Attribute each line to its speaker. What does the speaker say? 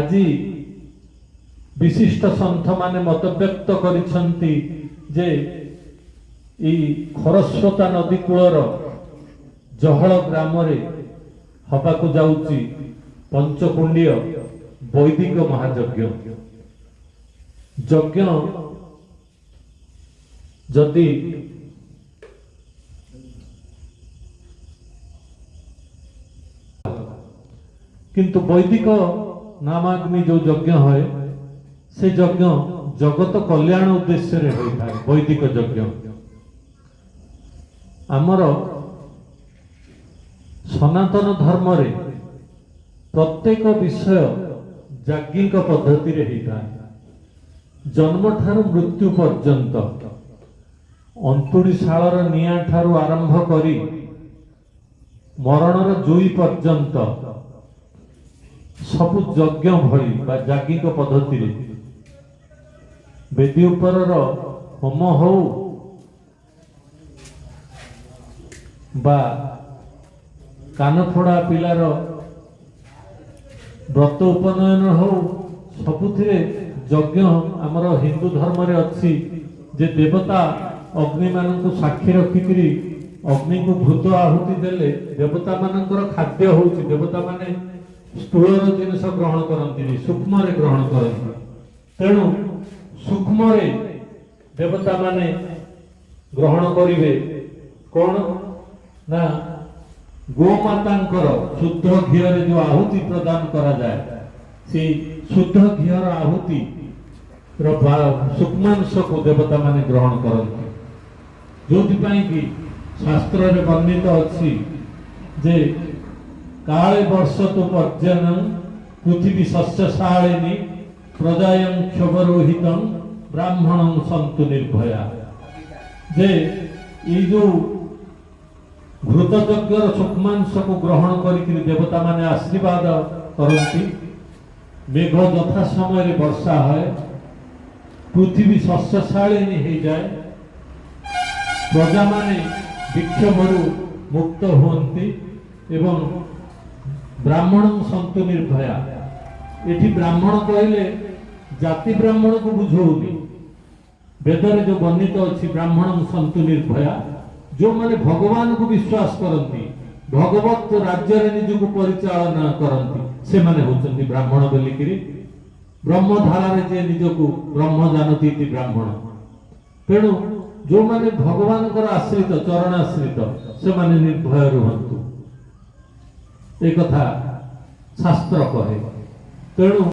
Speaker 1: আজি विशिष्ट सन्थ माने मत व्यक्त करिसंती जे ई खरस्रोता नदी कूलर जहल ग्राम रे हबाकू जाउची पंचकुंडीय वैदिक महायज्ञ। यज्ञ जदि किंतु वैदिक नामाग्नि जो यज्ञ है से यज्ञ जगत कल्याण उद्देश्य रे होता है। वैदिक यज्ञ आमर सनातन धर्म रे प्रत्येक विषय याज्ञिक पद्धति रे होता है। जन्म ठारू मृत्यु पर्यंत अंतुड़ीशालर निया ठारू आरंभ करी मरणर जुई पर्यंत सबु यज्ञ भली बा याज्ञिक पद्धति रे वेदी उपरर होम हो बा कानफोड़ा पिलार व्रत उपनयन हो सबुथिरे यज्ञ आमर हिंदू धर्म रे अच्छी जे देवता अग्नि मानक साक्षी रखिकरी अग्नि को भूत आहुति देले देवता मानकर खाद्य होउची। देवता माने स्थूलर जिनिस ग्रहण करती सूक्ष्म रे ग्रहण करती। तेणु सूक्ष्म रे देवता माने ग्रहण करिवे कौन ना गोमातांकर शुद्ध घीर जो आहुति प्रदान करा जाए से शुद्ध घीर आहुति सूक्ष्मांश को देवता माने ग्रहण करती। जो कि शास्त्र रे वर्णित अच्छी जे काले वर्ष तो पर्जन पृथ्वी शस्यशालिनी प्रजायं क्षोभरोहितं ब्राह्मणं सन्तु निर्भया। जे ये जो घृतयज्ञर सूक्ष्मांश को ग्रहण करी देवता माने आशीर्वाद करती। मेघ यथा समय वर्षा है पृथ्वी शस्यशालिनी हो जाए प्रजा माने विक्षोभरु मुक्त होती एवं ब्राह्मण सन्तु निर्भया। एठी ब्राह्मण कहले जाति ब्राह्मण को बुझौनी वेदरे जो वर्णित अच्छी ब्राह्मण सन्तु निर्भया जो माने भगवान को विश्वास करती भगवत राज्य रे निजको परिचालना करती से माने होचंती ब्राह्मण बोलिकरी ब्रह्मधारा रे जे निजको ब्रह्म जानती इति ब्राह्मण। तेणु जो माने भगवान कर आश्रित चरण आश्रित से माने निर्भय रुहंतु एक कथा शास्त्र कहे। तेणु